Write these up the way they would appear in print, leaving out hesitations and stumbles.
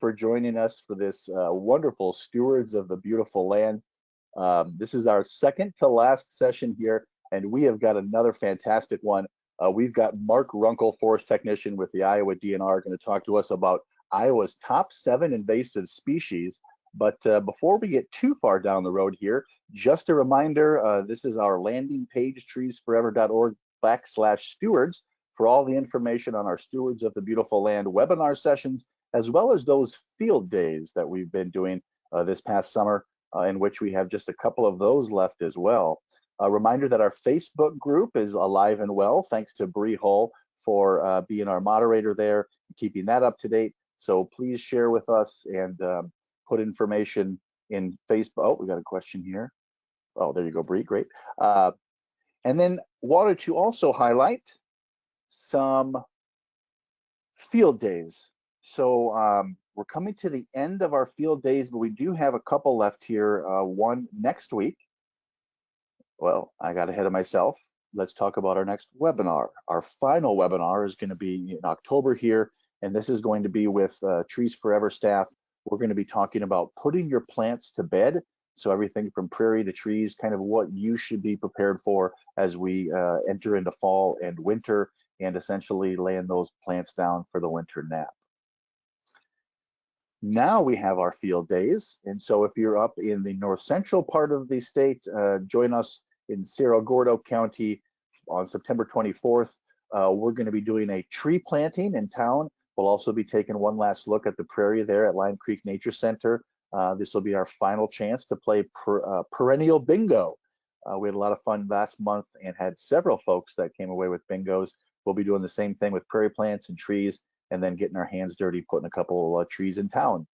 for joining us for this wonderful Stewards of the Beautiful Land. This is our second to last session here, and we have got another fantastic one. We've got Mark Runkel, forest technician with the Iowa DNR, going to talk to us about Iowa's top 7 invasive species. But before we get too far down the road here, just a reminder, this is our landing page, treesforever.org/stewards, for all the information on our Stewards of the Beautiful Land webinar sessions, as well as those field days that we've been doing this past summer, in which we have just a couple of those left as well. A reminder that our Facebook group is alive and well, thanks to Bree Hull for being our moderator there, keeping that up to date. So please share with us and put information in Facebook. Oh, we got a question here. Oh, there you go, Bree, great. And then wanted to also highlight some field days. So we're coming to the end of our field days, but we do have a couple left here, one next week. Well, I got ahead of myself. Let's talk about our next webinar. Our final webinar is going to be in October here, and this is going to be with Trees Forever staff. We're going to be talking about putting your plants to bed. So everything from prairie to trees, kind of what you should be prepared for as we enter into fall and winter, and essentially laying those plants down for the winter nap. Now we have our field days, and so if you're up in the north central part of the state, join us in Cerro Gordo County on September 24th. We're going to be doing a tree planting in town. We'll also be taking one last look at the prairie there at Lime Creek Nature Center. This will be our final chance to play perennial bingo. We had a lot of fun last month and had several folks that came away with bingos. We'll be doing the same thing with prairie plants and trees, and then getting our hands dirty, putting a couple of trees in town.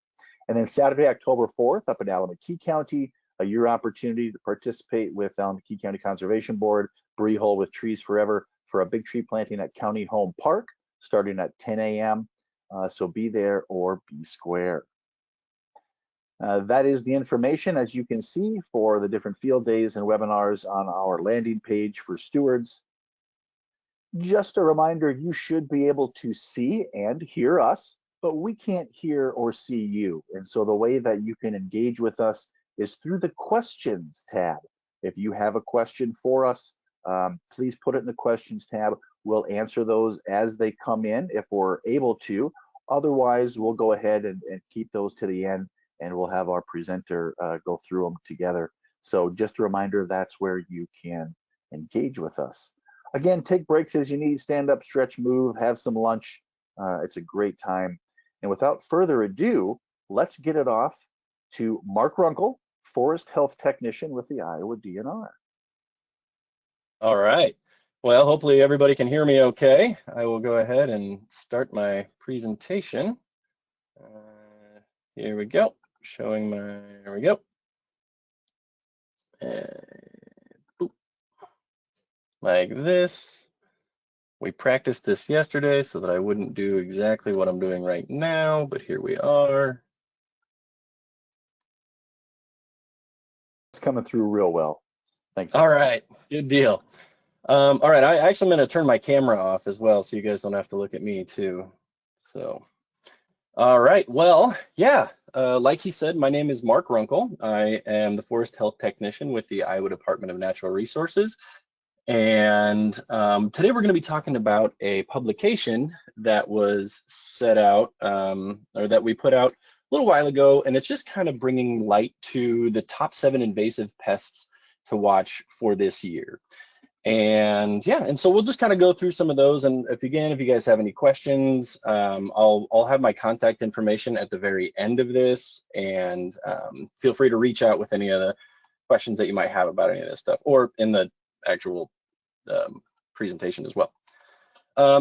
And then Saturday, October 4th, up in Alameda County, your opportunity to participate with Alameda County Conservation Board, Bree Hull with Trees Forever, for a big tree planting at County Home Park, starting at 10 a.m. So be there or be square. That is the information, as you can see, for the different field days and webinars on our landing page for Stewards. Just a reminder, you should be able to see and hear us, but we can't hear or see you. And so the way that you can engage with us is through the questions tab. If you have a question for us, please put it in the questions tab. We'll answer those as they come in if we're able to. Otherwise, we'll go ahead and keep those to the end, and we'll have our presenter go through them together. So just a reminder, that's where you can engage with us. Again, take breaks as you need, stand up, stretch, move, have some lunch. It's a great time. And without further ado, let's get it off to Mark Runkel, Forest Health Technician with the Iowa DNR. All right. Well, hopefully everybody can hear me okay. I will go ahead and start my presentation. Here we go. Showing my, there we go. Like this. We practiced this yesterday so that I wouldn't do exactly what I'm doing right now, but here we are. It's coming through real well. Thanks. All right, good deal. All right, I actually am going to turn my camera off as well so you guys don't have to look at me too. So, all right, well, yeah, like he said, my name is Mark Runkel. I am the Forest Health Technician with the Iowa Department of Natural Resources. And today we're going to be talking about a publication that was set out, or that we put out a little while ago, and it's just kind of bringing light to the top 7 invasive pests to watch for this year. And yeah, and so we'll just kind of go through some of those. And if you guys have any questions, I'll have my contact information at the very end of this, and feel free to reach out with any of the questions that you might have about any of this stuff, or in the actual presentation as well.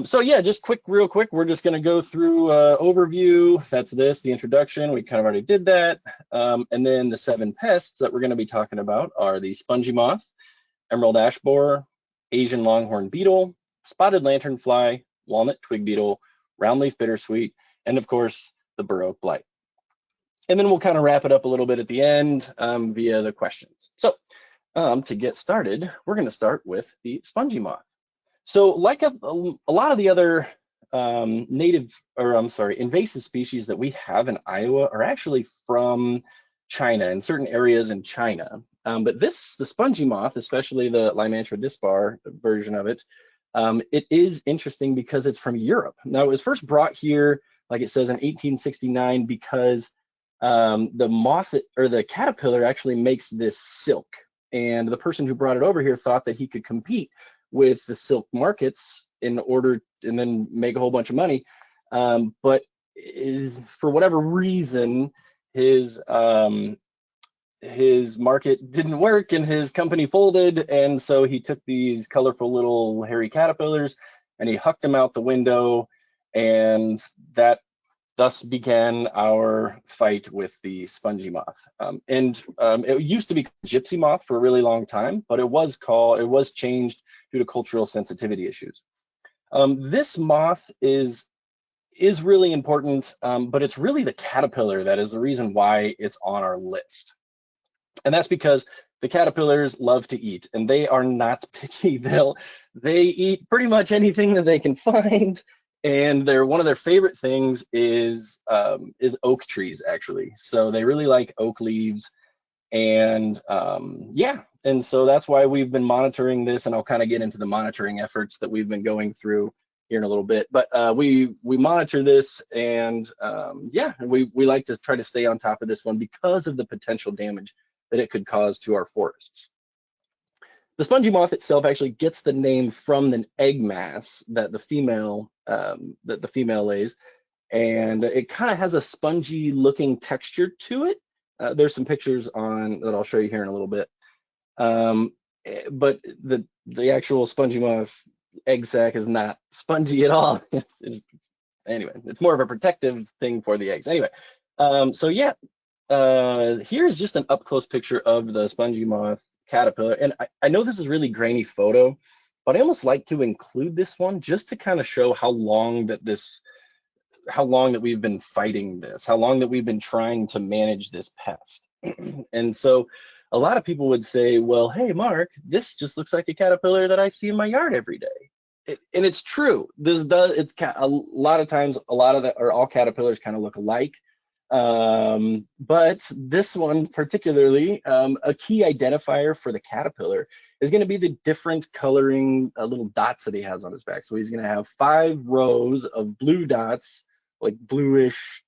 So yeah, just real quick, we're just going to go through overview. That's the introduction. We kind of already did that. And then the 7 pests that we're going to be talking about are the spongy moth, emerald ash borer, Asian longhorn beetle, spotted lanternfly, walnut twig beetle, roundleaf bittersweet, and of course the bur oak blight. And then we'll kind of wrap it up a little bit at the end via the questions. So to get started, we're going to start with the spongy moth. So like a lot of the other invasive species that we have in Iowa are actually from China, in certain areas in China. But the spongy moth, especially the Limantra dispar version of it, it is interesting because it's from Europe. Now, it was first brought here, like it says, in 1869 because the moth or the caterpillar actually makes this silk. And the person who brought it over here thought that he could compete with the silk markets and then make a whole bunch of money. But for whatever reason, his market didn't work and his company folded. And so he took these colorful little hairy caterpillars and he hucked them out the window. And that thus began our fight with the spongy moth. It used to be gypsy moth for a really long time, but it was changed due to cultural sensitivity issues. This moth is really important, but it's really the caterpillar that is the reason why it's on our list. And that's because the caterpillars love to eat, and they are not picky. They eat pretty much anything that they can find, and one of their favorite things is oak trees, actually. So they really like oak leaves, and and so that's why we've been monitoring this, and I'll kind of get into the monitoring efforts that we've been going through here in a little bit. But we monitor this, and we like to try to stay on top of this one because of the potential damage that it could cause to our forests. The spongy moth itself actually gets the name from an egg mass that the female lays, and it kind of has a spongy looking texture to it. There's some pictures that I'll show you here in a little bit. But the actual spongy moth egg sac is not spongy at all. Anyway, it's more of a protective thing for the eggs. Anyway, here's just an up close picture of the spongy moth caterpillar. And I know this is a really grainy photo, but I almost like to include this one just to kind of show how long that we've been fighting this, how long that we've been trying to manage this pest. And so a lot of people would say, well, hey, Mark, this just looks like a caterpillar that I see in my yard every day. And it's true. A lot of times, all caterpillars kind of look alike. But this one particularly, a key identifier for the caterpillar is going to be the different coloring little dots that he has on his back. So he's going to have 5 rows of blue dots, like bluish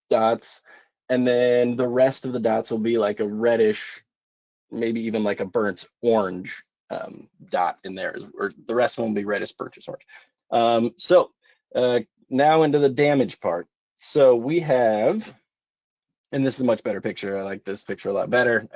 dots, and then the rest of the dots will be like a reddish, maybe even like a burnt orange dot in there, or the rest will be reddish, burnt orange. Now into the damage part. So we have, and this is a much better picture. I like this picture a lot better.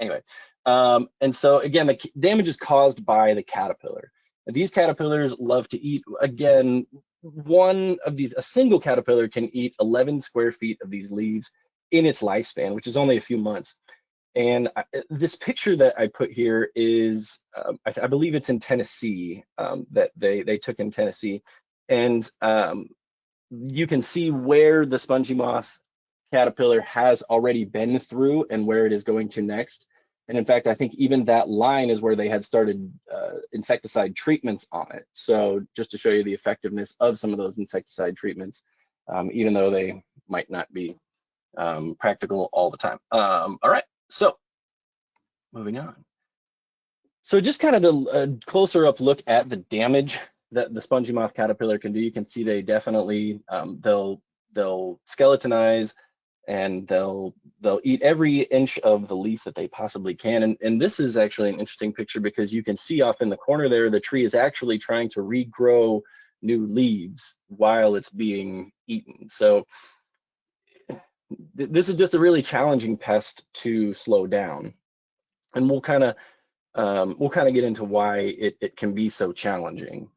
Anyway. And so again, the damage is caused by the caterpillar. These caterpillars love to eat. Again, a single caterpillar can eat 11 square feet of these leaves in its lifespan, which is only a few months. And this picture that I put here is, I believe it's in Tennessee, that they took in Tennessee. And you can see where the spongy moth caterpillar has already been through and where it is going to next. And in fact, I think even that line is where they had started insecticide treatments on it. So just to show you the effectiveness of some of those insecticide treatments, even though they might not be practical all the time. All right, so moving on. So just kind of a closer up look at the damage that the spongy moth caterpillar can do. You can see they definitely, they'll skeletonize, and they'll eat every inch of the leaf that they possibly can. And this is actually an interesting picture because you can see off in the corner there, the tree is actually trying to regrow new leaves while it's being eaten. So this is just a really challenging pest to slow down. And we'll kind of get into why it can be so challenging.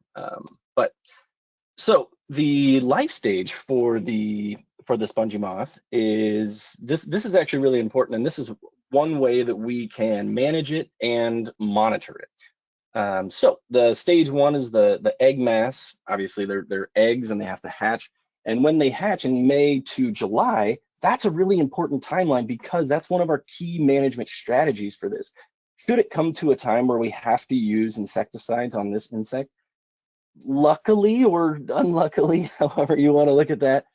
So the life stage for the spongy moth is this is actually really important, and this is one way that we can manage it and monitor it. So the stage 1 is the egg mass. Obviously they're eggs and they have to hatch, and when they hatch in May to July, that's a really important timeline because that's one of our key management strategies for this. Should it come to a time where we have to use insecticides on this insect, luckily or unluckily, however you want to look at that,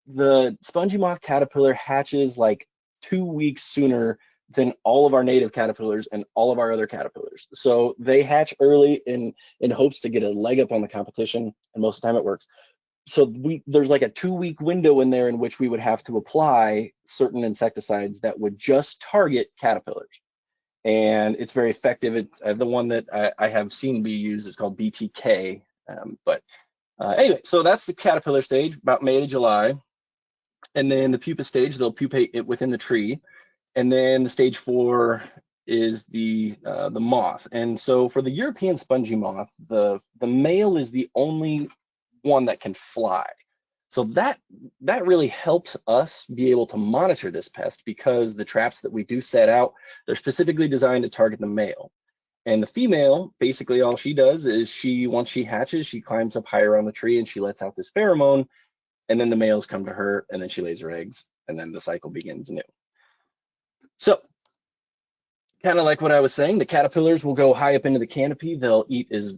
the spongy moth caterpillar hatches like 2 weeks sooner than all of our native caterpillars and all of our other caterpillars. So they hatch early in hopes to get a leg up on the competition, and most of the time it works. So there's like a 2 week window in there in which we would have to apply certain insecticides that would just target caterpillars. And it's very effective. The one that I have seen be used is called BTK. Anyway, so that's the caterpillar stage, about May to July. And then the pupa stage, they'll pupate it within the tree. And then the stage 4 is the moth. And so for the European spongy moth, the male is the only one that can fly. So that really helps us be able to monitor this pest, because the traps that we do set out, they're specifically designed to target the male. And the female, basically all she does is once she hatches, she climbs up higher on the tree and she lets out this pheromone, and then the males come to her, and then she lays her eggs, and then the cycle begins anew. So kind of like what I was saying, the caterpillars will go high up into the canopy. They'll eat as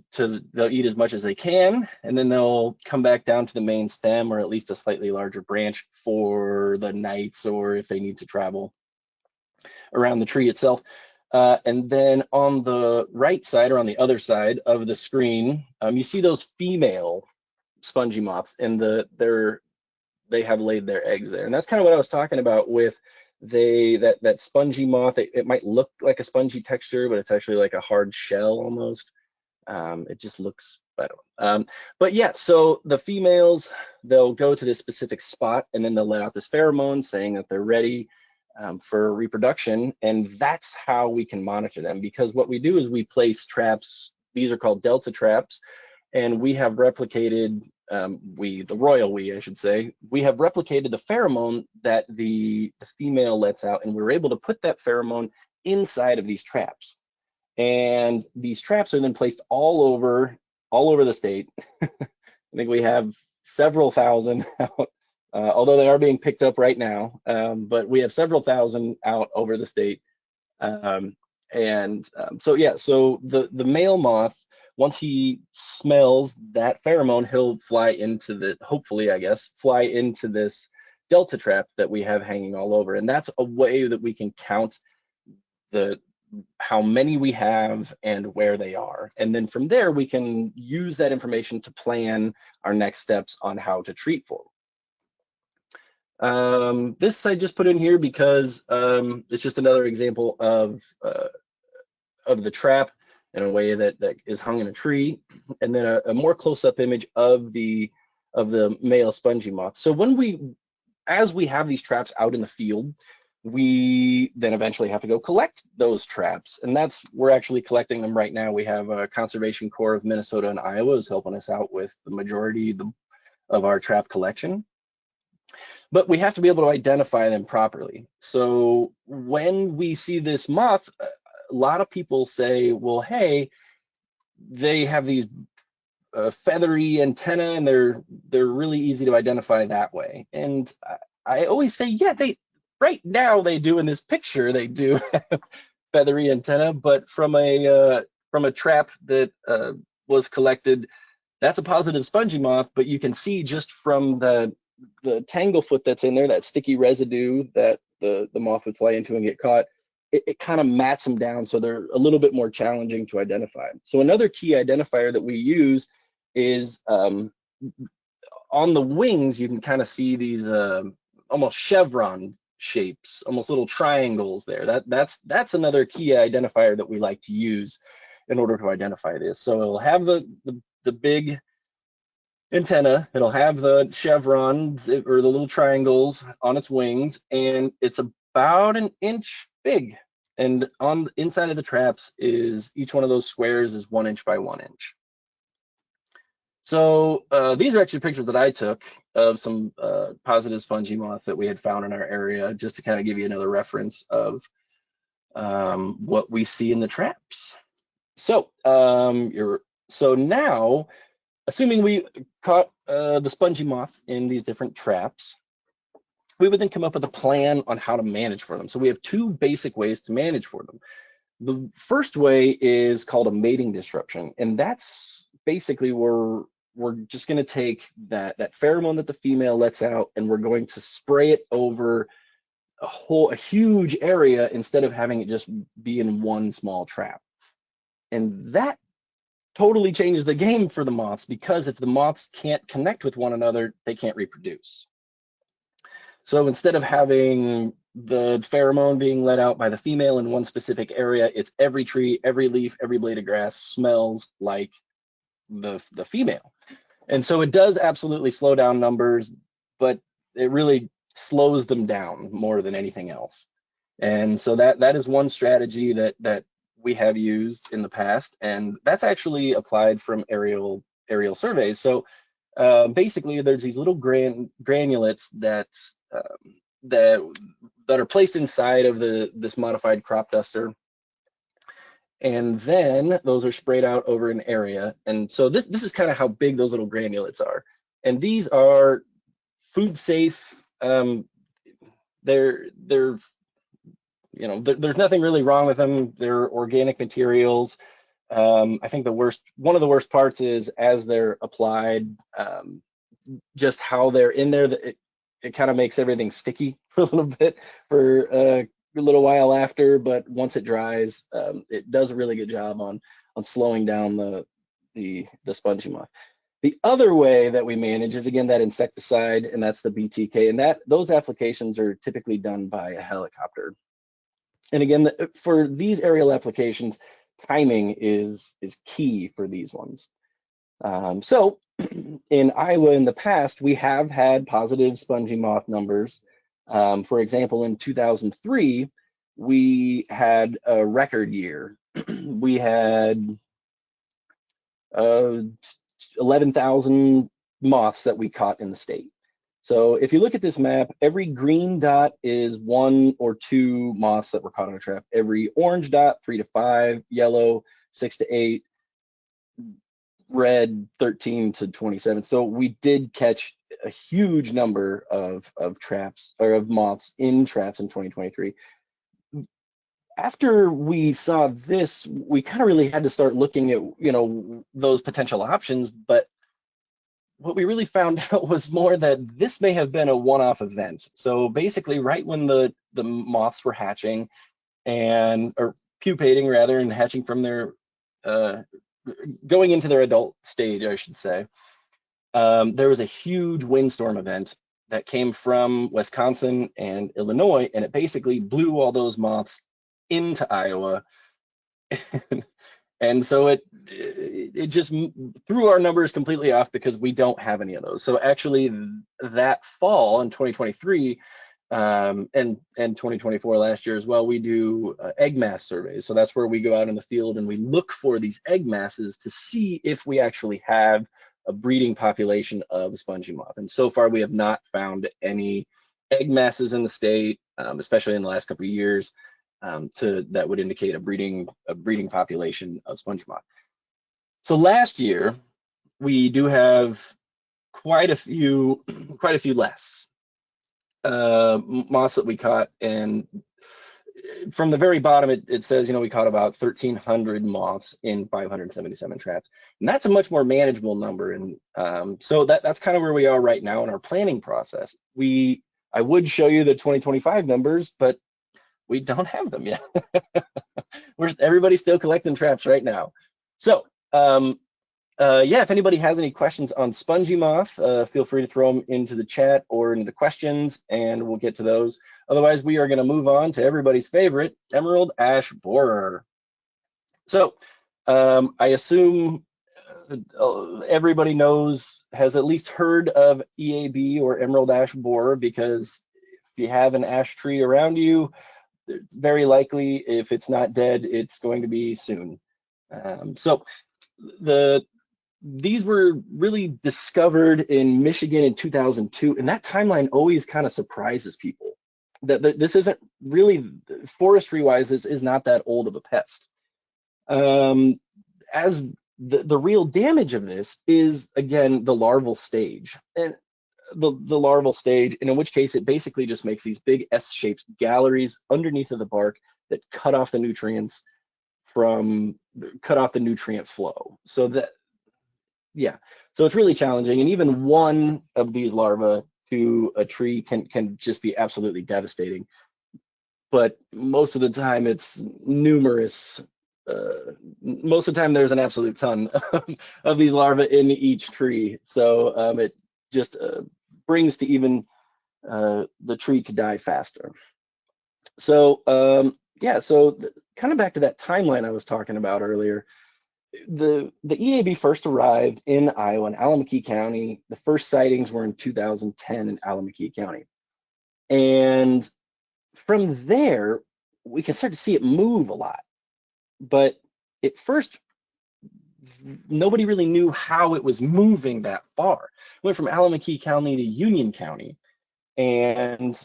much as they can, and then they'll come back down to the main stem, or at least a slightly larger branch, for the nights, or if they need to travel around the tree itself. And then on the right side, or on the other side of the screen, you see those female spongy moths, and they have laid their eggs there. And that's kind of what I was talking about with that spongy moth. It might look like a spongy texture, but it's actually like a hard shell almost. It just looks better. But yeah, so the females, they'll go to this specific spot, and then they'll let out this pheromone saying that they're ready for reproduction. And that's how we can monitor them, because what we do is we place traps. These are called delta traps, and we have replicated, the royal we, I should say, we have replicated the pheromone that the female lets out, and we're able to put that pheromone inside of these traps. And these traps are then placed all over the state. I think we have several thousand out, although they are being picked up right now, but we have several thousand out over the state. So yeah, so the male moth, once he smells that pheromone, he'll fly into hopefully, I guess, fly into this delta trap that we have hanging all over. And that's a way that we can count how many we have and where they are. And then from there, we can use that information to plan our next steps on how to treat for them. This I just put in here because it's just another example of the trap in a way that is hung in a tree, and then a more close-up image of the male spongy moth. So as we have these traps out in the field, we then eventually have to go collect those traps, and we're actually collecting them right now. We have a Conservation Corps of Minnesota and Iowa is helping us out with the majority of our trap collection. But we have to be able to identify them properly. So when we see this moth, a lot of people say, well, hey, they have these feathery antennae, and they're really easy to identify that way. And I always say, yeah, right now they do in this picture, they do have feathery antenna, but from a trap that was collected, that's a positive spongy moth. But you can see just from the tanglefoot that's in there, that sticky residue that the moth would fly into and get caught, it kind of mats them down, so they're a little bit more challenging to identify. So another key identifier that we use is on the wings, you can kind of see these almost chevron shapes, almost little triangles there. That's another key identifier that we like to use in order to identify this. So it'll have the big antenna, it'll have the chevrons or the little triangles on its wings, and it's about an inch big. And on the inside of the traps is each one of those squares is 1 inch by 1 inch. So these are actually pictures that I took of some positive spongy moth that we had found in our area, just to kind of give you another reference of what we see in the traps. So now, assuming we caught the spongy moth in these different traps, we would then come up with a plan on how to manage for them. So we have two basic ways to manage for them. The first way is called a mating disruption, and that's basically where we're just going to take that pheromone that the female lets out, and we're going to spray it over a huge area instead of having it just be in one small trap. And that totally changes the game for the moths, because if the moths can't connect with one another, they can't reproduce. So instead of having the pheromone being let out by the female in one specific area, it's every tree, every leaf, every blade of grass smells like the female. And so it does absolutely slow down numbers, but it really slows them down more than anything else. And so that is one strategy that we have used in the past, and that's actually applied from aerial surveys. So basically, there's these little granulates that are placed inside of this modified crop duster, and then those are sprayed out over an area. And so this is kind of how big those little granulates are. And these are food safe. They're there's nothing really wrong with them. They're organic materials. I think one of the worst parts is as they're applied, just how they're in there. It kind of makes everything sticky for a little bit for a little while after, but once it dries, it does a really good job on slowing down the spongy moth. The other way that we manage is, again, that insecticide, and that's the BTK, and those applications are typically done by a helicopter. And again, for these aerial applications, timing is key for these ones. So in Iowa in the past, we have had positive spongy moth numbers. For example, in 2003, we had a record year. We had 11,000 moths that we caught in the state. So if you look at this map, every green dot is 1 or 2 moths that were caught in a trap. Every orange dot, 3 to 5, yellow, 6 to 8, red, 13 to 27. So we did catch a huge number of traps, or of moths in traps in 2023. After we saw this, we kind of really had to start looking at, those potential options, but what we really found out was more that this may have been a one-off event. So basically, right when the moths were hatching or pupating rather, and hatching from their going into their adult stage, I should say, there was a huge windstorm event that came from Wisconsin and Illinois, and it basically blew all those moths into Iowa. And so it just threw our numbers completely off, because we don't have any of those. So actually that fall in 2023 and 2024 last year as well, we do egg mass surveys. So that's where we go out in the field and we look for these egg masses to see if we actually have a breeding population of spongy moth. And so far we have not found any egg masses in the state, especially in the last couple of years. That would indicate a breeding population of spongy moth. So last year we do have quite a few less moths that we caught, and from the very bottom it says we caught about 1,300 moths in 577 traps, and that's a much more manageable number. And so that's kind of where we are right now in our planning process. I would show you the 2025 numbers, but we don't have them yet. Everybody's still collecting traps right now. So yeah, if anybody has any questions on spongy moth, feel free to throw them into the chat or into the questions, and we'll get to those. Otherwise, we are going to move on to everybody's favorite, emerald ash borer. So I assume everybody has at least heard of EAB, or emerald ash borer, because if you have an ash tree around you, it's very likely, if it's not dead, it's going to be soon. So these were really discovered in Michigan in 2002, and that timeline always kind of surprises people. That this isn't really, forestry-wise, this is not that old of a pest. As the real damage of this is, again, the larval stage. And the larval stage, and in which case it basically just makes these big S-shaped galleries underneath of the bark that cut off the nutrient flow. So that yeah, so it's really challenging, and even one of these larvae to a tree can just be absolutely devastating. But most of the time it's numerous. Most of the time there's an absolute ton of these larvae in each tree. So it just brings to even the tree to die faster. So yeah, so kind of back to that timeline I was talking about earlier. The EAB first arrived in Iowa in Alameda County. The first sightings were in 2010 in Alameda County. And from there, we can start to see it move a lot. But at first, nobody really knew how it was moving that far. It went from Alameda County to Union County. And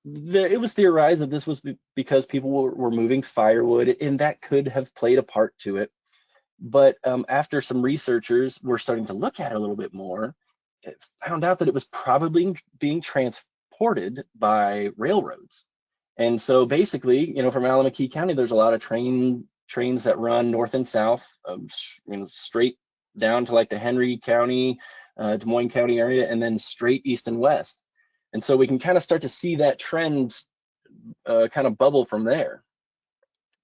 it was theorized that this was because people were moving firewood, and that could have played a part to it. But after some researchers were starting to look at it a little bit more, it found out that it was probably being transported by railroads. And so basically, from Alameda County, there's a lot of trains that run north and south, straight down to like the Henry County, Des Moines County area, and then straight east and west. And so we can kind of start to see that trend kind of bubble from there.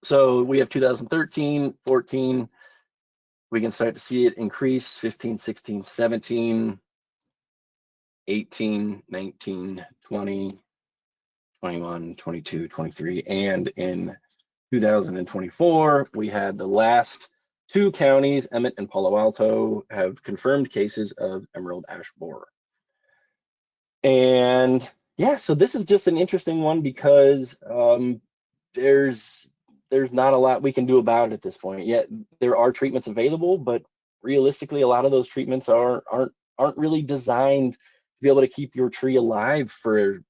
So we have 2013, 14, we can start to see it increase, 15, 16, 17, 18, 19, 20, 21, 22, 23, and in 2024, we had the last two counties, Emmett and Palo Alto, have confirmed cases of emerald ash borer. And yeah, so this is just an interesting one because there's not a lot we can do about it at this point. Yet there are treatments available, but realistically, a lot of those treatments aren't really designed to be able to keep your tree alive for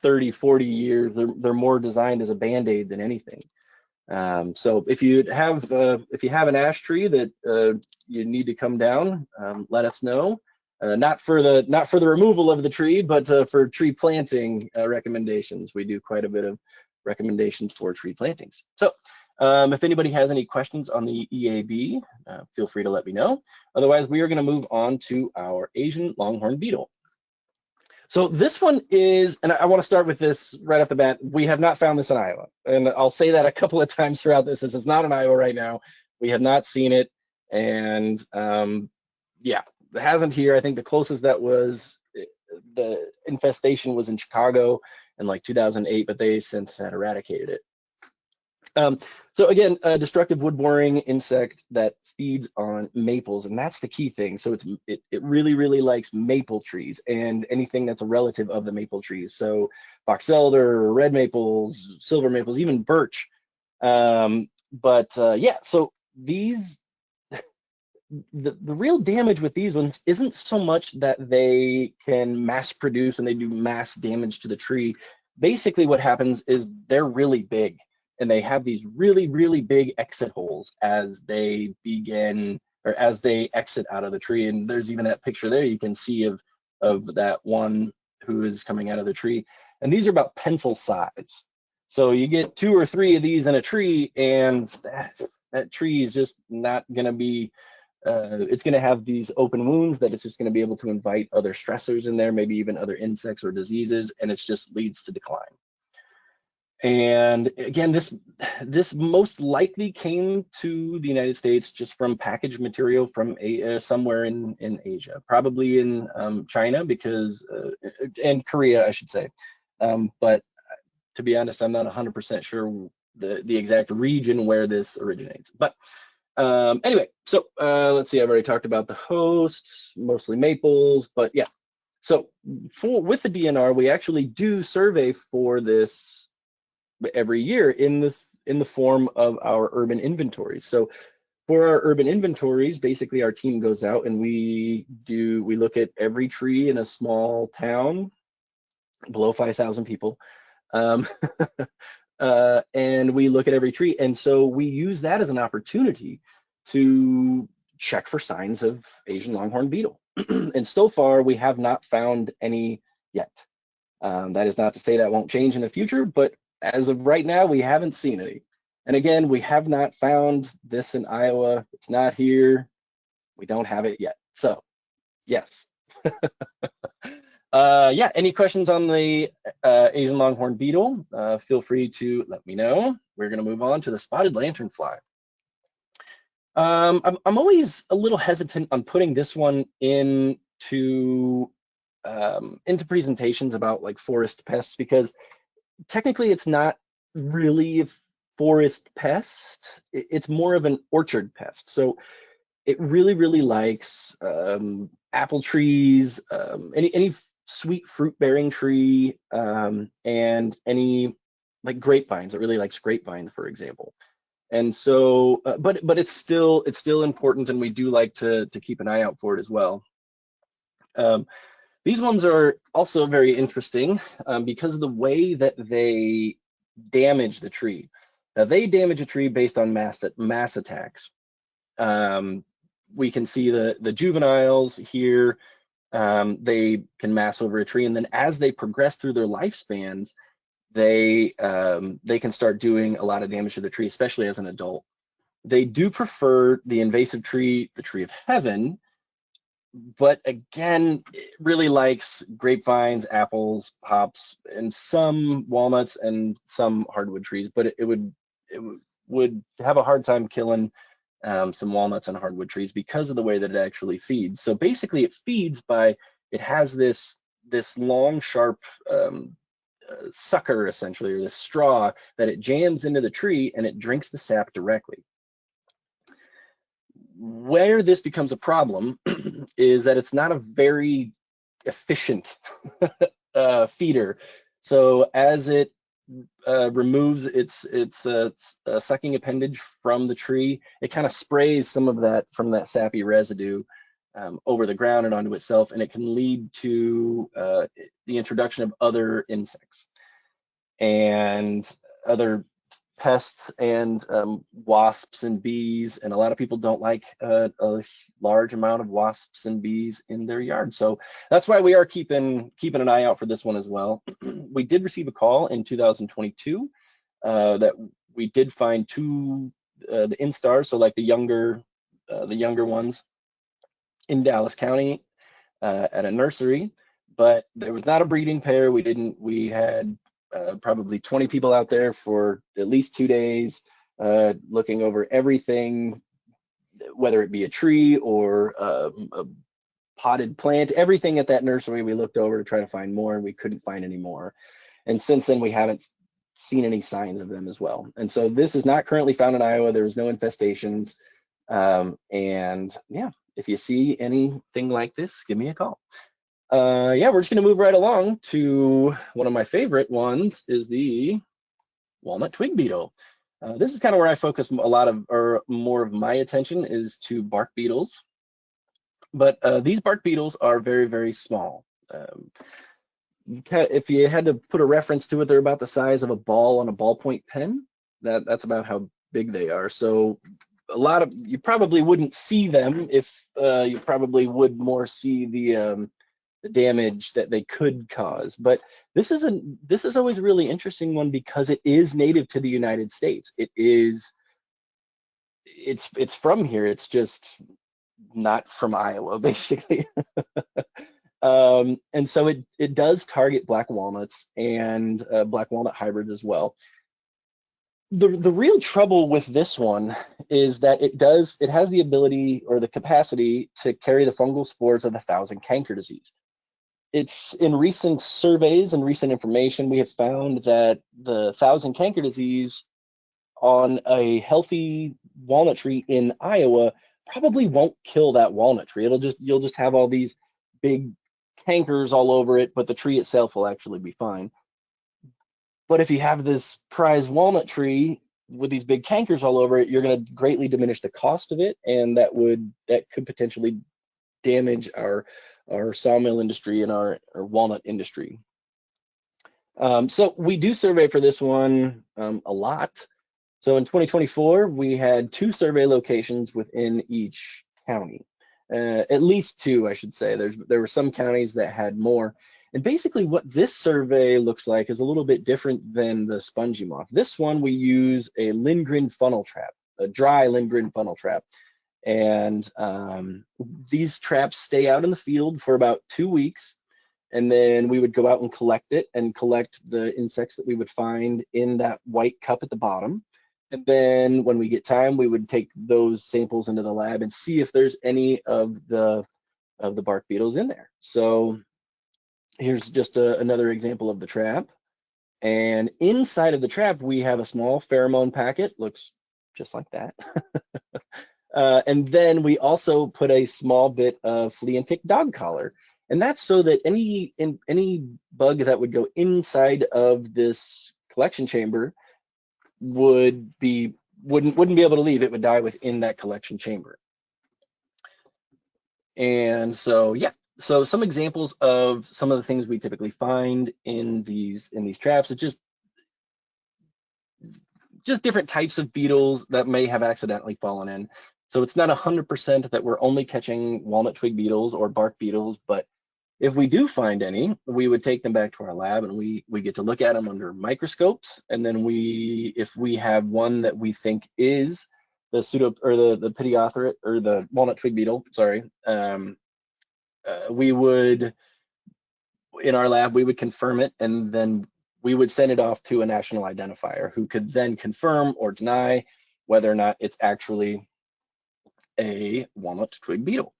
30, 40 years. They're more designed as a band-aid than anything. So if you have an ash tree that you need to come down, let us know. Not for the removal of the tree, but for tree planting recommendations. We do quite a bit of recommendations for tree plantings. So if anybody has any questions on the EAB, feel free to let me know. Otherwise, we are going to move on to our Asian longhorn beetle. So this one is, and I want to start with this right off the bat, we have not found this in Iowa. And I'll say that a couple of times throughout this. This is not in Iowa right now. We have not seen it. And yeah, it hasn't here. I think the closest that was, the infestation was in Chicago in like 2008, but they since had eradicated it. So again, a destructive wood-boring insect that feeds on maples, and that's the key thing. So it really, really likes maple trees and anything that's a relative of the maple trees. So box elder, red maples, silver maples, even birch. Yeah, so these, the real damage with these ones isn't so much that they can mass produce and they do mass damage to the tree. Basically what happens is they're really big, and they have these really, really big exit holes as they begin, or as they exit out of the tree. And there's even that picture there you can see of that one who is coming out of the tree. And these are about pencil size. So you get 2 or 3 of these in a tree, and that tree is just not gonna be, it's gonna have these open wounds that it's just gonna be able to invite other stressors in there, maybe even other insects or diseases, and it just leads to decline. And again, this most likely came to the United States just from packaged material from somewhere in Asia, probably in China, because and Korea, I should say. But to be honest, I'm not 100% sure the exact region where this originates. But anyway, so let's see. I've already talked about the hosts, mostly maples, but yeah. So with the DNR, we actually do survey for this every year in the form of our urban inventories. So for our urban inventories, basically our team goes out and we look at every tree in a small town below 5,000 people, and we look at every tree. And so we use that as an opportunity to check for signs of Asian longhorn beetle. And so far we have not found any yet. That is not to say that won't change in the future, but as of right now, we haven't seen any. And again, we have not found this in Iowa. It's not here. We don't have it yet. So yes. Yeah, any questions on the Asian longhorn beetle? Feel free to let me know. We're going to move on to the spotted lanternfly. I'm always a little hesitant on putting this one into presentations about like forest pests, because technically it's not really a forest pest. It's more of an orchard pest. So it really likes apple trees, any sweet fruit bearing tree, and any like grapevines. It really likes grapevines, for example. And so, but it's still important, and we do like to keep an eye out for it as well. These ones are also very interesting because of the way that they damage the tree. Now, they damage a tree based on mass attacks. We can see the juveniles here. They can mass over a tree, and then as they progress through their lifespans, they can start doing a lot of damage to the tree, especially as an adult. They do prefer the invasive tree, the tree of heaven, but again, it really likes grapevines, apples, hops, and some walnuts and some hardwood trees, but it would have a hard time killing some walnuts and hardwood trees because of the way that it actually feeds. So basically it feeds by, it has this long, sharp sucker, essentially, or this straw that it jams into the tree, and it drinks the sap directly. Where this becomes a problem is that it's not a very efficient feeder. So as it removes its sucking appendage from the tree, it kind of sprays some of that from that sappy residue over the ground and onto itself, and it can lead to the introduction of other insects and other pests and wasps and bees, and a lot of people don't like a large amount of wasps and bees in their yard. So that's why we are keeping an eye out for this one as well. We did receive a call in 2022 that we did find two the instars, so like the younger ones, in Dallas County at a nursery, but there was not a breeding pair. We had probably 20 people out there for at least 2 days, looking over everything, whether it be a tree or a potted plant, everything at that nursery we looked over to try to find more, and we couldn't find any more. And since then, we haven't seen any signs of them as well. And so this is not currently found in Iowa. There was no infestations. And yeah, if you see anything like this, give me a call. Yeah, we're just going to move right along to one of my favorite ones, is the walnut twig beetle. This is kind of where I focus a lot of, or more of my attention is to bark beetles. But these bark beetles are very small. If you had to put a reference to it, they're about the size of a ball on a ballpoint pen. That's about how big they are. So you probably wouldn't see them. If you probably would more see the damage that they could cause. But this is always a really interesting one because it is native to the United States. It's from here. It's just not from Iowa, basically. And so it does target black walnuts and black walnut hybrids as well. The real trouble with this one is that it has the ability or the capacity to carry the fungal spores of the thousand canker disease. It's in recent surveys and recent information, we have found that the thousand canker disease on a healthy walnut tree in Iowa probably won't kill that walnut tree. You'll just have all these big cankers all over it, but the tree itself will actually be fine. But if you have this prize walnut tree with these big cankers all over it, you're going to greatly diminish the cost of it, and that could potentially damage our sawmill industry and our walnut industry. So we do survey for this one a lot. So in 2024, we had 2 survey locations within each county, at least 2, I should say. There were some counties that had more. And basically what this survey looks like is a little bit different than the spongy moth. This one, we use a Lindgren funnel trap, a dry Lindgren funnel trap. And these traps stay out in the field for about 2 weeks, and then we would go out and collect it and collect the insects that we would find in that white cup at the bottom. And then when we get time, we would take those samples into the lab and see if there's any of the bark beetles in there. So here's just another example of the trap. And inside of the trap, we have a small pheromone packet, looks just like that. And then we also put a small bit of flea and tick dog collar. And that's so that any bug that would go inside of this collection chamber wouldn't be able to leave. It would die within that collection chamber. And so, yeah, so some examples of some of the things we typically find in these traps is just different types of beetles that may have accidentally fallen in. So it's not 100% that we're only catching walnut twig beetles or bark beetles, but if we do find any, we would take them back to our lab and we get to look at them under microscopes. And then if we have one that we think is the the Pediotheriid or the walnut twig beetle, sorry, we would, in our lab, we would confirm it, and then we would send it off to a national identifier who could then confirm or deny whether or not it's actually a walnut twig beetle.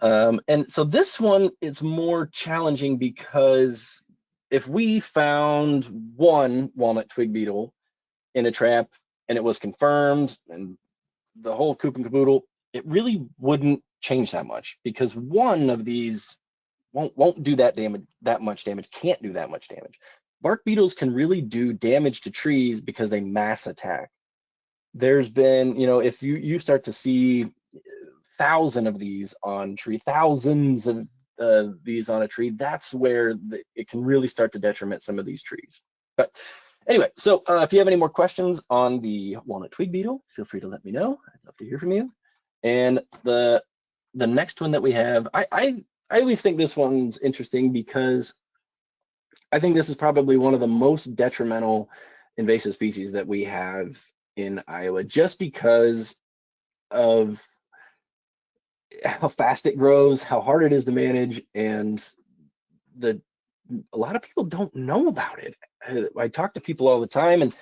And so this one is more challenging because if we found one walnut twig beetle in a trap and it was confirmed and the whole coop and caboodle, it really wouldn't change that much because one of these won't do that much damage, can't do that much damage. Bark beetles can really do damage to trees because they mass attack. There's been, if you start to see thousands of these on thousands of these on a tree, that's where it can really start to detriment some of these trees. But anyway, so if you have any more questions on the walnut twig beetle, feel free to let me know. I'd love to hear from you. And the next one that we have, I always think this one's interesting because I think this is probably one of the most detrimental invasive species that we have in Iowa, just because of how fast it grows, how hard it is to manage, and a lot of people don't know about it. I talk to people all the time, and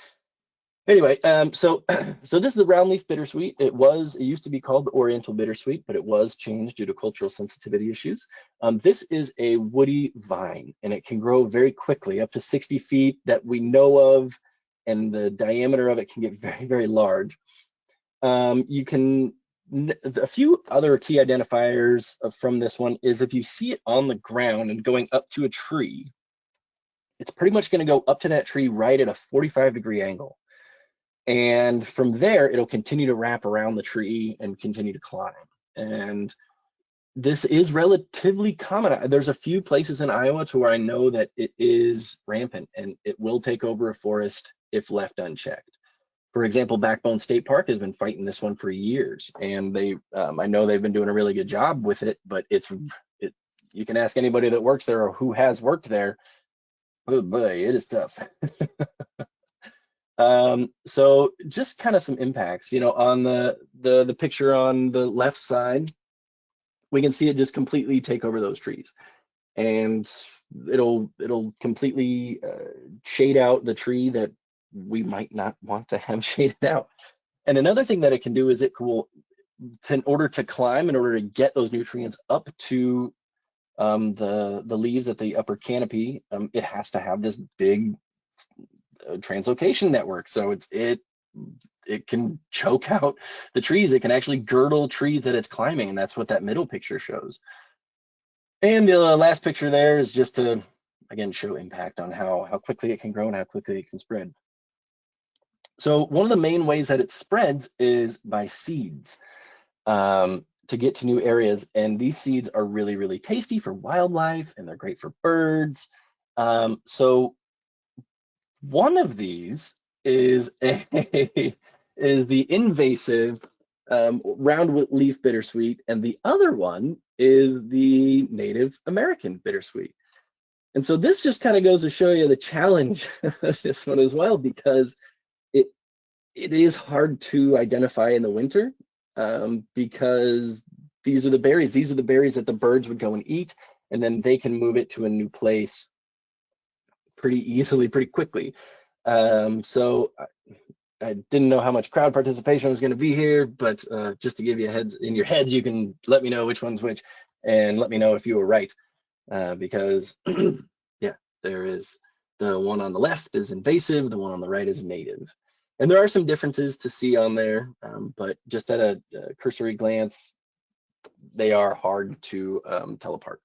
anyway, so this is the roundleaf bittersweet. It used to be called the Oriental bittersweet, but it was changed due to cultural sensitivity issues. This is a woody vine, and it can grow very quickly, up to 60 feet that we know of, and the diameter of it can get very, very large. A few other key identifiers from this one is if you see it on the ground and going up to a tree, it's pretty much going to go up to that tree right at a 45-degree angle. And from there, it'll continue to wrap around the tree and continue to climb. And this is relatively common. There's a few places in Iowa to where I know that it is rampant and it will take over a forest if left unchecked. For example, Backbone State Park has been fighting this one for years, and I know they've been doing a really good job with it, but you can ask anybody that works there or who has worked there, oh boy, it is tough. So just kind of some impacts, on the picture on the left side, we can see it just completely take over those trees, and it'll completely shade out the tree that we might not want to have shaded out. And another thing that it can do is it will, in order to climb, in order to get those nutrients up to the leaves at the upper canopy, it has to have this big translocation network. So it can choke out the trees. It can actually girdle trees that it's climbing, and that's what that middle picture shows. And the last picture there is just to, again, show impact on how quickly it can grow and how quickly it can spread. So one of the main ways that it spreads is by seeds to get to new areas. And these seeds are really, really tasty for wildlife, and they're great for birds. So one of these is the invasive round leaf bittersweet, and the other one is the Native American bittersweet. And so this just kind of goes to show you the challenge of this one as well, because it is hard to identify in the winter. because these are the berries. These are the berries that the birds would go and eat, and then they can move it to a new place pretty easily, pretty quickly. So I didn't know how much crowd participation was going to be here, but just to give you in your heads, you can let me know which one's which, and let me know if you were right, because yeah, there is the one on the left is invasive, the one on the right is native, and there are some differences to see on there, but just at a cursory glance, they are hard to tell apart.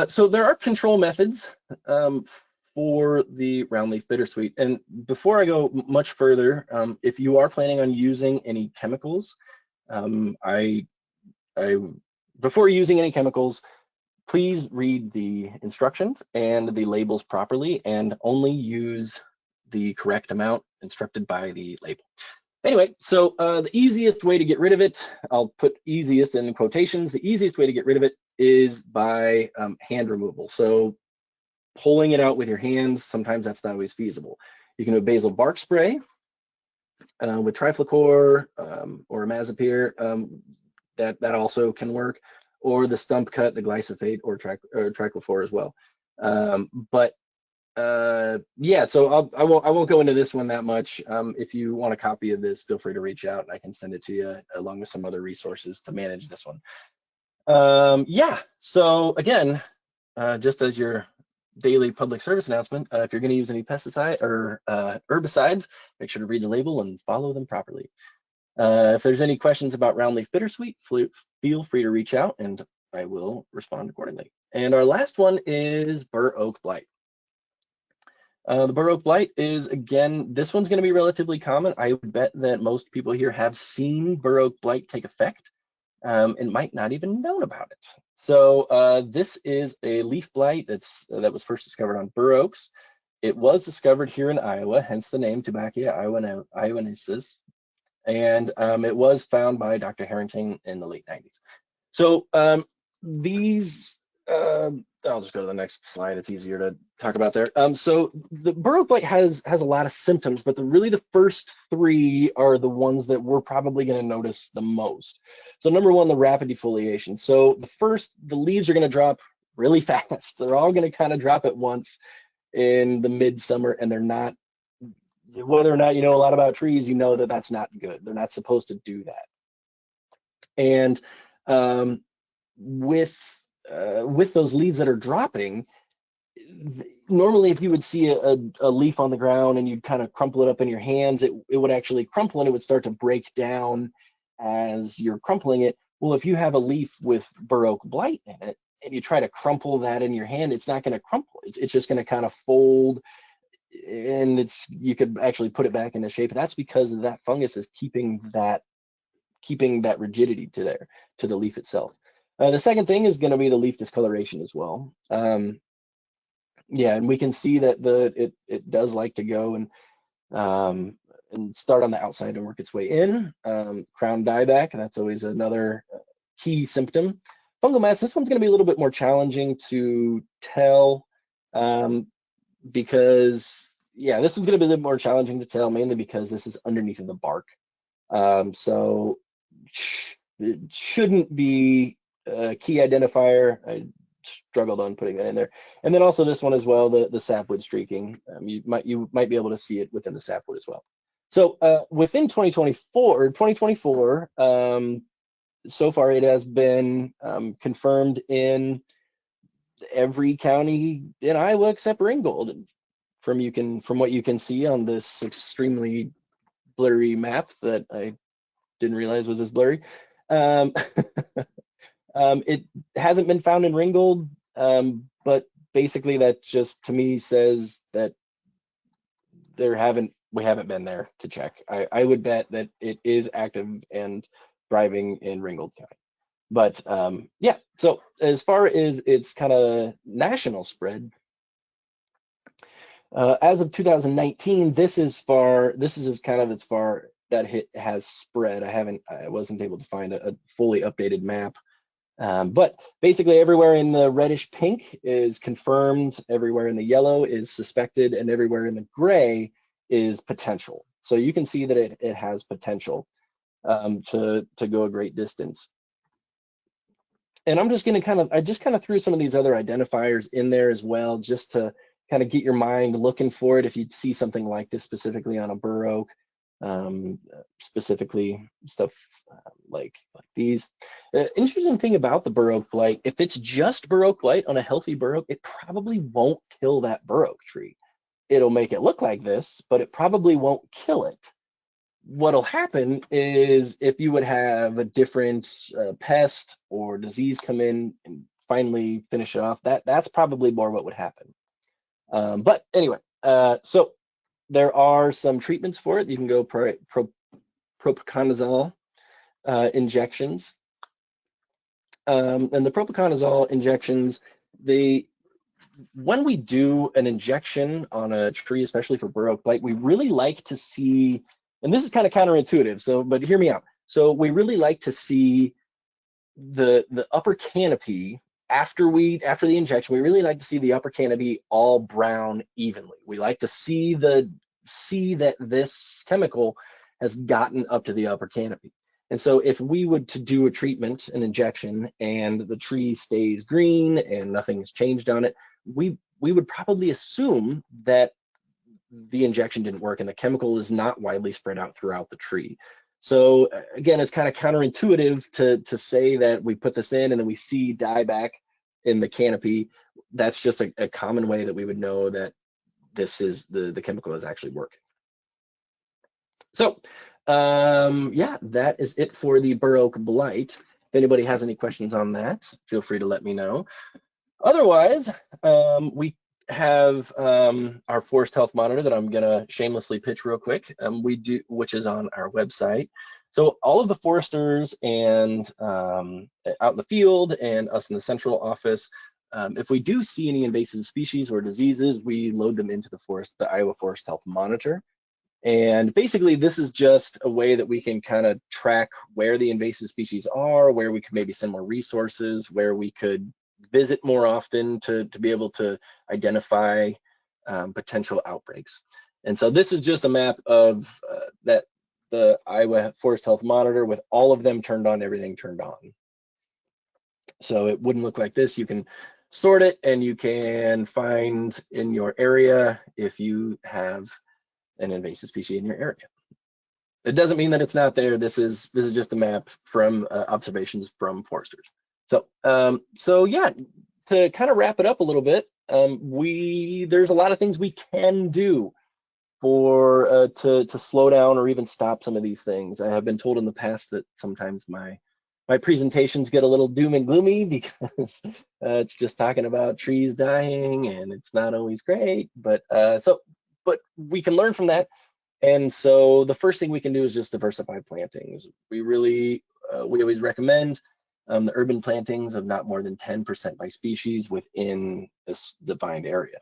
So there are control methods for the roundleaf bittersweet. And before I go much further, if you are planning on using any chemicals, before using any chemicals, please read the instructions and the labels properly, and only use the correct amount instructed by the label. Anyway, so the easiest way to get rid of it, I'll put easiest in quotations, the easiest way to get rid of it is by hand removal. So pulling it out with your hands, sometimes that's not always feasible. You can do a basil bark spray with triflucor or imazapyr, that also can work, or the stump cut, the glyphosate, or triclofor as well. Yeah, so I won't go into this one that much. If you want a copy of this, feel free to reach out and I can send it to you along with some other resources to manage this one. Yeah, so again, just as your daily public service announcement, if you're going to use any pesticide or herbicides, make sure to read the label and follow them properly. If there's any questions about roundleaf bittersweet, feel free to reach out and I will respond accordingly. And our last one is bur oak blight. The bur oak blight is, again, this one's going to be relatively common. I would bet that most people here have seen bur oak blight take effect and might not even known about it. So this is a leaf blight that was first discovered on bur oaks. It was discovered here in Iowa, hence the name Tobackia iowaensis, and it was found by Dr. Harrington in the late 90s. So I'll just go to the next slide. It's easier to talk about there. So the bur oak blight has a lot of symptoms, but really the first three are the ones that we're probably going to notice the most. So number one, the rapid defoliation. So the leaves are going to drop really fast. They're all going to kind of drop at once in the midsummer, and they're not, whether or not you know a lot about trees, you know that that's not good. They're not supposed to do that. And with those leaves that are dropping, normally if you would see a leaf on the ground and you'd kind of crumple it up in your hands, it would actually crumple and it would start to break down as you're crumpling it. Well, if you have a leaf with bur oak blight in it and you try to crumple that in your hand, it's not going to crumple. It's just going to kind of fold, and you could actually put it back into shape. That's because that fungus is keeping that rigidity to the leaf itself. The second thing is going to be the leaf discoloration as well. Yeah, and we can see that it does like to go and start on the outside and work its way in. Crown dieback, that's always another key symptom. Fungal mats, this one's going to be a little bit more challenging to tell because, yeah, this one's going to be a little more challenging to tell, mainly because this is underneath of the bark. So it shouldn't be a key identifier. I struggled on putting that in there. And then also this one as well, the sapwood streaking. You might be able to see it within the sapwood as well. So within 2024, so far it has been confirmed in every county in Iowa except Ringgold. From what you can see on this extremely blurry map that I didn't realize was this blurry. It hasn't been found in Ringgold, but basically that just to me says that we haven't been there to check. I would bet that it is active and thriving in Ringgold County. But yeah, so as far as its kind of national spread, as of 2019, this is as kind of as far that it has spread. I wasn't able to find a fully updated map. But basically everywhere in the reddish pink is confirmed, everywhere in the yellow is suspected, and everywhere in the gray is potential. So you can see that it has potential to go a great distance. And I'm just going to I just kind of threw some of these other identifiers in there as well, just to kind of get your mind looking for it if you see something like this specifically on a bur oak, specifically stuff like these. Interesting thing about the bur oak blight, if it's just bur oak blight on a healthy bur oak, it probably won't kill that bur oak tree. It'll make it look like this, but it probably won't kill it. What'll happen is if you would have a different pest or disease come in and finally finish it off, that's probably more what would happen. But anyway, so there are some treatments for it. You can go propiconazole injections. And the propiconazole injections, when we do an injection on a tree, especially for bur oak blight, we really like to see, and this is kind of counterintuitive, so but hear me out. So we really like to see the upper canopy after the injection. We really like to see the upper canopy all brown evenly. We like to see that this chemical has gotten up to the upper canopy. And so if we would to do a treatment, an injection, and the tree stays green and nothing's changed on it, we would probably assume that the injection didn't work and the chemical is not widely spread out throughout the tree. So again, it's kind of counterintuitive to say that we put this in and then we see dieback in the canopy. That's just a common way that we would know that this is the chemical is actually working. So yeah, that is it for the bur oak blight. If anybody has any questions on that, feel free to let me know. Otherwise, we have our forest health monitor that I'm gonna shamelessly pitch real quick. Which is on our website. So all of the foresters and out in the field and us in the central office, if we do see any invasive species or diseases, we load them into the Iowa Forest Health Monitor. And basically, this is just a way that we can kind of track where the invasive species are, where we could maybe send more resources, where we could visit more often to be able to identify potential outbreaks. And so this is just a map of the Iowa Forest Health Monitor with all of them turned on, everything turned on. So it wouldn't look like this. You can sort it and you can find in your area if you have an invasive species in your area. It doesn't mean that it's not there. This is just a map from observations from foresters. So yeah, to kind of wrap it up a little bit, there's a lot of things we can do for to slow down or even stop some of these things. I have been told in the past that sometimes my presentations get a little doom and gloomy because it's just talking about trees dying and it's not always great. But we can learn from that. And so the first thing we can do is just diversify plantings. We always recommend the urban plantings of not more than 10% by species within this defined area.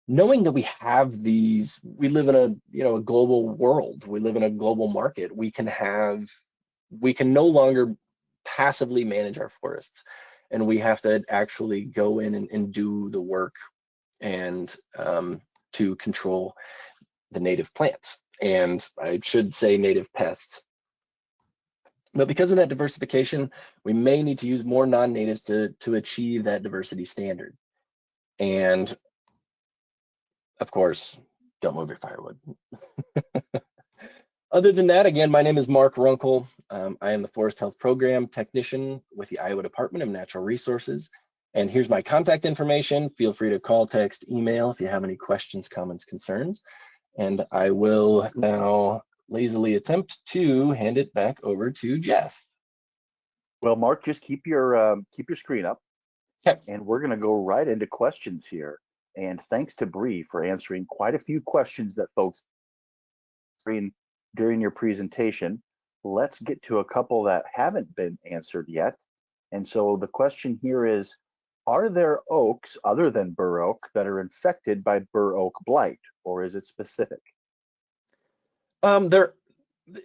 Knowing that we have these, we live in a global world, we live in a global market, we can no longer passively manage our forests, and we have to actually go in and do the work and to control the native plants, and I should say native pests. But because of that diversification, we may need to use more non-natives to achieve that diversity standard. And of course, don't move your firewood. Other than that, again, my name is Mark Runkel. I am the Forest Health Program Technician with the Iowa Department of Natural Resources. And here's my contact information. Feel free to call, text, email if you have any questions, comments, concerns. And I will now lazily attempt to hand it back over to Jeff. Well, Mark, just keep your screen up. Okay. And we're going to go right into questions here. And thanks to Bree for answering quite a few questions that folks during your presentation. Let's get to a couple that haven't been answered yet. And so the question here is, are there oaks other than bur oak that are infected by bur oak blight, or is it specific?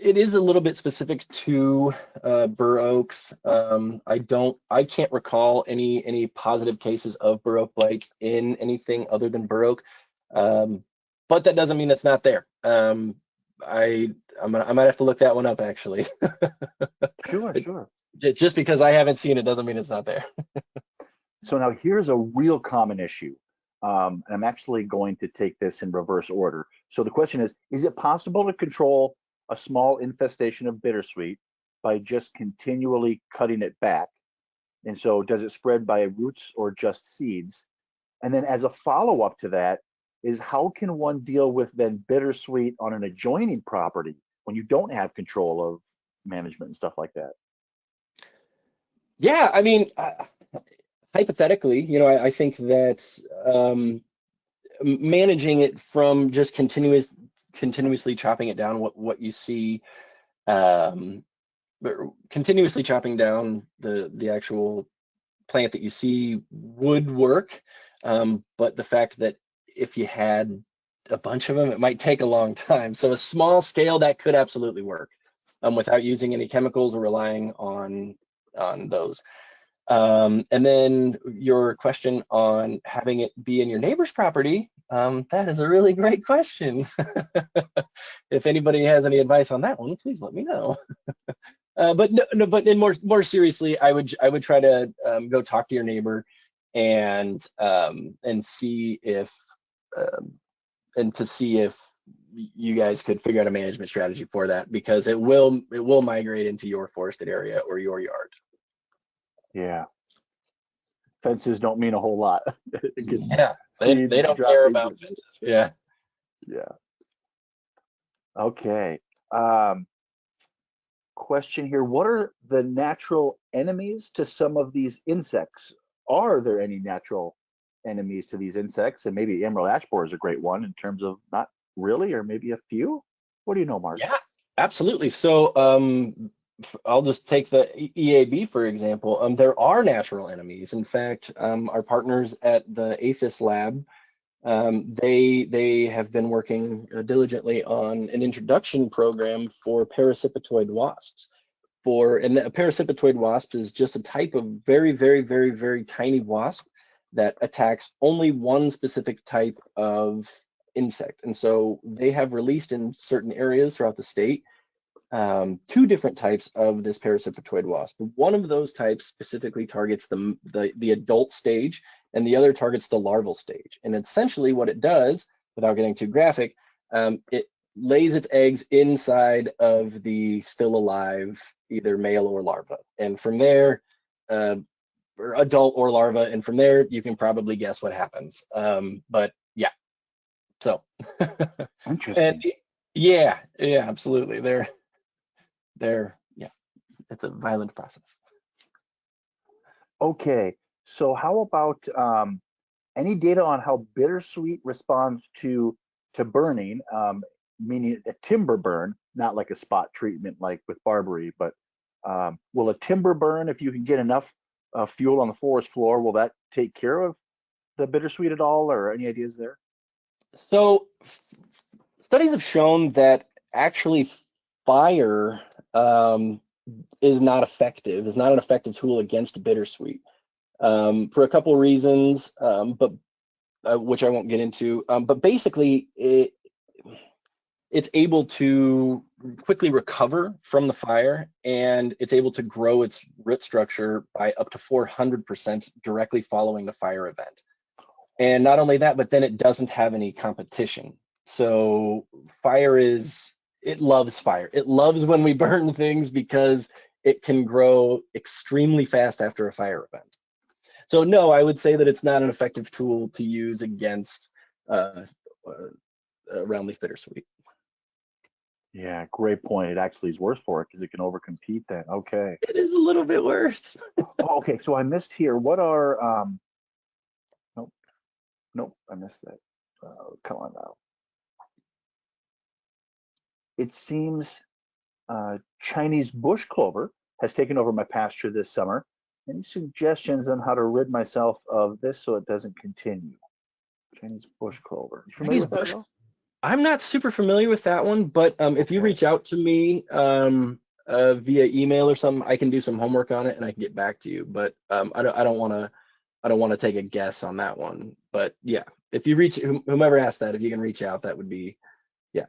It is a little bit specific to bur oaks. I can't recall any positive cases of bur oak blight in anything other than bur oak, but that doesn't mean it's not there. I might have to look that one up actually. Sure, sure. Just because I haven't seen it doesn't mean it's not there. So now here's a real common issue. And I'm actually going to take this in reverse order. So the question is it possible to control a small infestation of bittersweet by just continually cutting it back? And so does it spread by roots or just seeds? And then as a follow-up to that is how can one deal with then bittersweet on an adjoining property when you don't have control of management and stuff like that? Yeah, I mean, hypothetically, I think that managing it from just continuously chopping it down, what you see, but continuously chopping down the actual plant that you see would work. But the fact that if you had a bunch of them, it might take a long time. So a small scale that could absolutely work without using any chemicals or relying on those. And then your question on having it be in your neighbor's property, that is a really great question. If anybody has any advice on that one, please let me know. But no, but in more seriously, I would try to go talk to your neighbor and see if you guys could figure out a management strategy for that, because it will migrate into your forested area or your yard. Yeah. Fences don't mean a whole lot. Yeah, they don't care about fences. Yeah. Yeah. Okay. Question here. What are the natural enemies to some of these insects? Are there any natural enemies to these insects? And maybe emerald ash borer is a great one in terms of not really, or maybe a few. What do you know, Mark? Yeah, absolutely. So I'll just take the EAB for example. There are natural enemies. In fact, our partners at the APHIS lab, they have been working diligently on an introduction program for parasitoid wasps. And a parasitoid wasp is just a type of very, very, very, very tiny wasp that attacks only one specific type of insect. And so they have released in certain areas throughout the state two different types of this parasitoid wasp. One of those types specifically targets the adult stage, and the other targets the larval stage. And essentially what it does, without getting too graphic, it lays its eggs inside of the still alive, either male or larva. And from there, or adult or larva, and from there, you can probably guess what happens. But yeah, so. Interesting. And yeah, absolutely. Yeah, it's a violent process. Okay, so how about any data on how bittersweet responds to burning, meaning a timber burn, not like a spot treatment like with barberry, but will a timber burn, if you can get enough fuel on the forest floor, will that take care of the bittersweet at all, or any ideas there? So studies have shown that actually fire is not an effective tool against bittersweet for a couple of reasons, but which I won't get into. But basically, it's able to quickly recover from the fire, and it's able to grow its root structure by up to 400% directly following the fire event. And not only that, but then it doesn't have any competition. So it loves fire. It loves when we burn things because it can grow extremely fast after a fire event. So no, I would say that it's not an effective tool to use against roundleaf bittersweet. Yeah, great point. It actually is worse for it because it can overcompete then. Okay. It is a little bit worse. Oh, okay, so I missed here. What are nope, I missed that. Come on now. It seems Chinese bush clover has taken over my pasture this summer. Any suggestions on how to rid myself of this so it doesn't continue? Chinese bush clover. You familiar with that at all? I'm not super familiar with that one, but if you reach out to me via email or something, I can do some homework on it and I can get back to you. But I don't want to take a guess on that one. But yeah, if you reach whomever asked that, if you can reach out, that would be, yeah.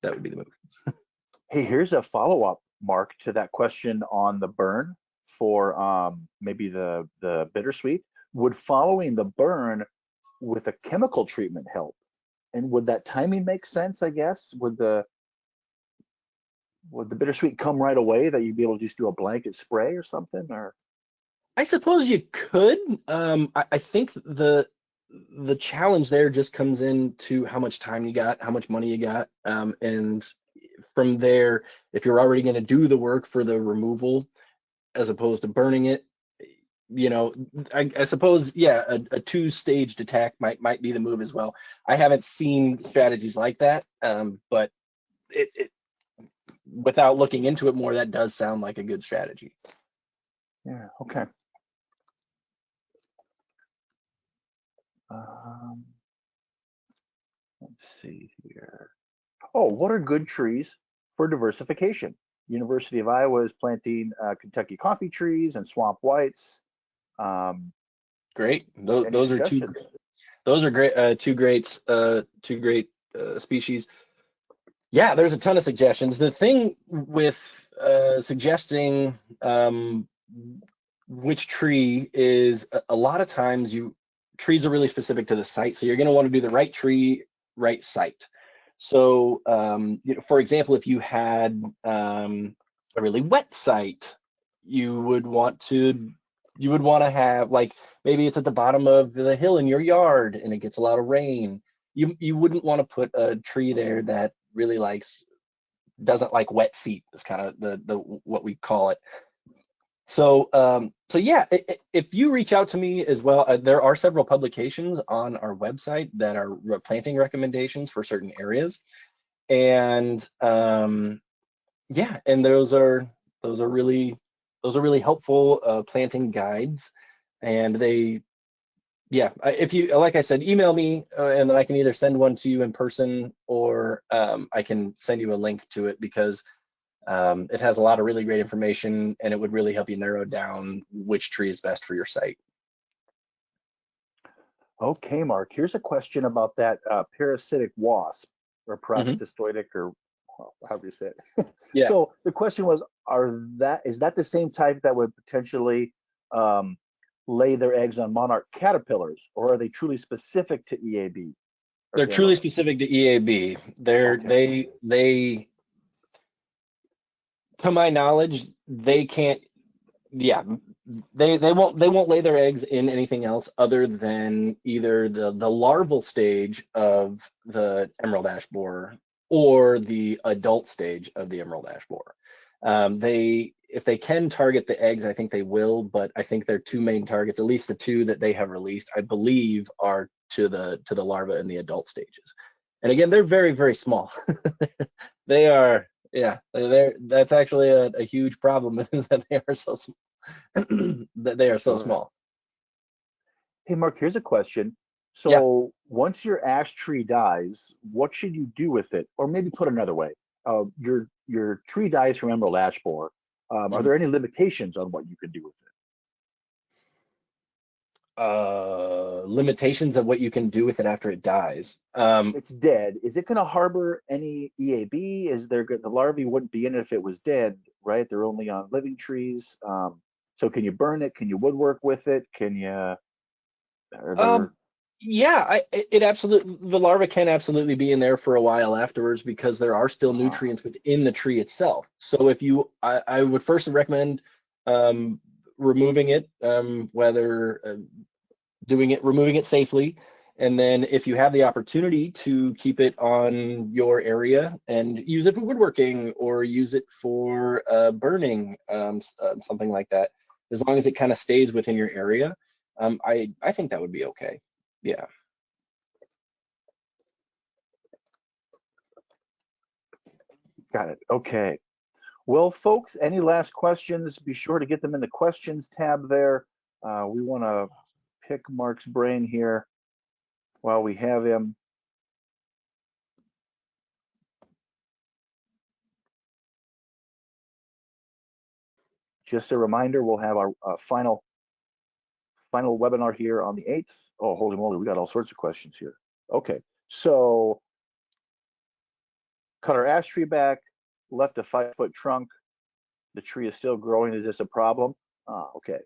that would be the move. Hey, here's a follow-up, Mark, to that question on the burn for maybe the bittersweet. Would following the burn with a chemical treatment help? And would that timing make sense, I guess? Would the bittersweet come right away that you'd be able to just do a blanket spray or something? Or I suppose you could. I think the challenge there just comes into how much time you got, how much money you got, and from there, if you're already going to do the work for the removal as opposed to burning it, you know, I suppose, yeah, a two-staged attack might be the move as well. I haven't seen strategies like that, but it without looking into it more, that does sound like a good strategy. yeah, okay. Let's see here. Oh, what are good trees for diversification? University of Iowa is planting Kentucky coffee trees and swamp whites. Great. Any Those are suggestions? great, two great species. Yeah, there's a ton of suggestions. The thing with suggesting which tree is a lot of times trees are really specific to the site, so you're going to want to do the right tree, right site. So, you know, for example, if you had a really wet site, you would want to have, like, maybe it's at the bottom of the hill in your yard and it gets a lot of rain. You wouldn't want to put a tree there that really doesn't like wet feet, is kind of the what we call it. So so yeah, if you reach out to me as well, there are several publications on our website that are planting recommendations for certain areas, and yeah, and those are really helpful planting guides, and they, yeah, if you, like I said, email me and then I can either send one to you in person, or I can send you a link to it, because it has a lot of really great information and it would really help you narrow down which tree is best for your site. Okay, Mark, here's a question about that parasitic wasp or Mm-hmm. parasitoidic, or however you say it. Yeah. So the question was, is that the same type that would potentially lay their eggs on monarch caterpillars, or are they truly specific to EAB? They're truly specific to EAB. Okay. They, to my knowledge, they can't, yeah, they won't lay their eggs in anything else other than either the larval stage of the emerald ash borer or the adult stage of the emerald ash borer. If they can target the eggs, I think they will, but I think their two main targets, at least the two that they have released, I believe, are to the larva in the adult stages. And again, they're very, very small. They are, yeah, that's actually a huge problem, is that they are so small. That they are so Sure. small. Hey, Mark, here's a question. Yeah. So once your ash tree dies, what should you do with it? Or maybe put another way, your tree dies from emerald ash borer. Are Mhm. there any limitations on what you can do with it? Limitations of what you can do with it after it dies. It's dead. Is it going to harbor any EAB? The larvae wouldn't be in it if it was dead, right? They're only on living trees. So can you burn it? Can you woodwork with it? Are Um, there? yeah, it absolutely, the larva can absolutely be in there for a while afterwards, because there are still Uh, nutrients within the tree itself. So if you, I would first recommend um, removing it, whether removing it safely. And then if you have the opportunity to keep it on your area and use it for woodworking or use it for burning, something like that, as long as it kind of stays within your area, I think that would be okay. Yeah. got it. Okay. Well, folks, any last questions? Be sure to get them in the questions tab there. We want to pick Mark's brain here while we have him. Just a reminder, we'll have our final webinar here on the 8th. Oh, holy moly, we got all sorts of questions here. Okay, so cut our ash tree back, left a 5-foot trunk. The tree is still growing. Is this a problem? Okay.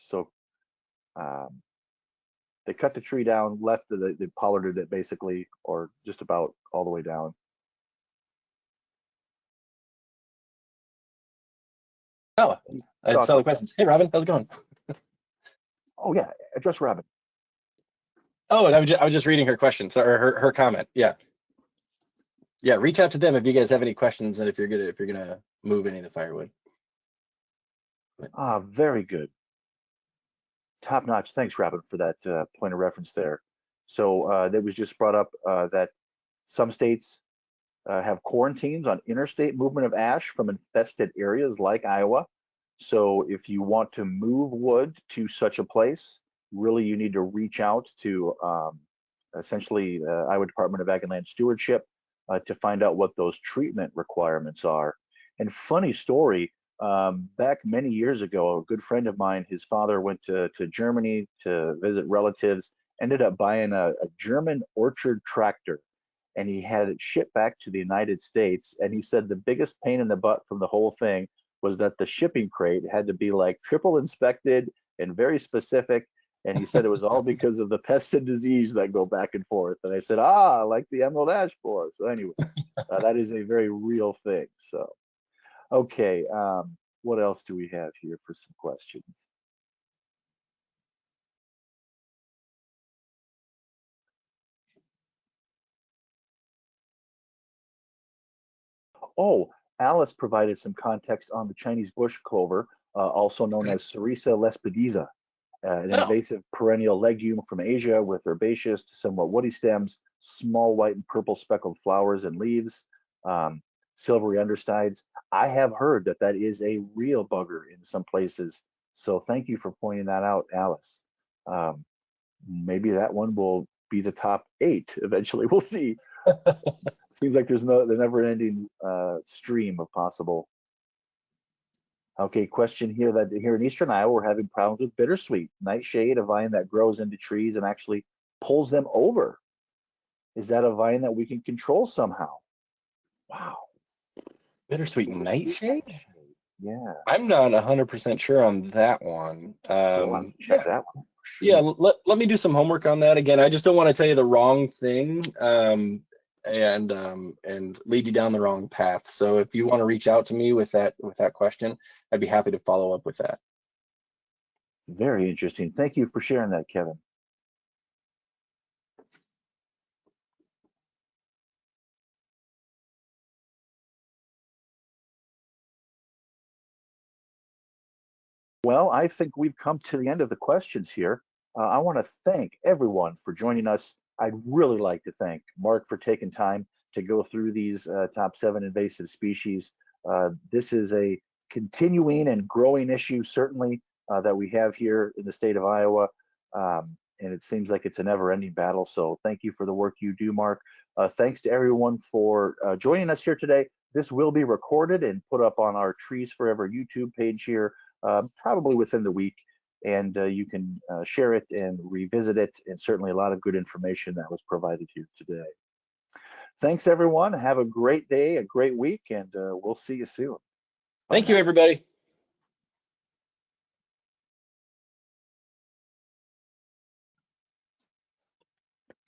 So they cut the tree down, left they pollarded it basically, or just about all the way down. Oh, I saw the questions. Hey, Robin, how's it going? Oh yeah, address Robin. Oh, and I was just reading her question, so or her comment. Yeah, yeah. Reach out to them if you guys have any questions, and if you're gonna move any of the firewood. Very good. Top notch. Thanks, Robin, for that point of reference there. So that was just brought up that some states have quarantines on interstate movement of ash from infested areas like Iowa. So if you want to move wood to such a place, really you need to reach out to essentially Iowa Department of Ag and Land Stewardship to find out what those treatment requirements are. And funny story, back many years ago, a good friend of mine, his father went to Germany to visit relatives, ended up buying a German orchard tractor, and he had it shipped back to the United States. And he said the biggest pain in the butt from the whole thing was that the shipping crate had to be like triple inspected and very specific. And he said it was all because of the pests and disease that go back and forth. And I said, like the emerald ash borer. So anyways, that is a very real thing. So, okay, what else do we have here for some questions? Oh, Alice provided some context on the Chinese bush clover, also known as Cerisa lespedeza, an invasive perennial legume from Asia with herbaceous to somewhat woody stems, small white and purple speckled flowers and leaves, silvery undersides. I have heard that that is a real bugger in some places. So thank you for pointing that out, Alice. Maybe that one will be the top 8 eventually. We'll see. Seems like there's the never-ending stream of possible. Okay, question here that here in Eastern Iowa, we're having problems with bittersweet nightshade, a vine that grows into trees and actually pulls them over. Is that a vine that we can control somehow? Wow. Bittersweet nightshade? Yeah. I'm not 100% sure on that one. Check that one. Sure. Yeah, let me do some homework on that. Again, I just don't want to tell you the wrong thing and lead you down the wrong path. So if you want to reach out to me with that question, I'd be happy to follow up with that. Very interesting. Thank you for sharing that, Kevin. Well, I think we've come to the end of the questions here. I want to thank everyone for joining us. I'd really like to thank Mark for taking time to go through these top 7 invasive species. This is a continuing and growing issue, certainly, that we have here in the state of Iowa. And it seems like it's a never-ending battle. So thank you for the work you do, Mark. Thanks to everyone for joining us here today. This will be recorded and put up on our Trees Forever YouTube page here probably within the week, and you can share it and revisit it, and certainly a lot of good information that was provided here today. Thanks, everyone. Have a great day, a great week, and we'll see you soon. Thank you, everybody.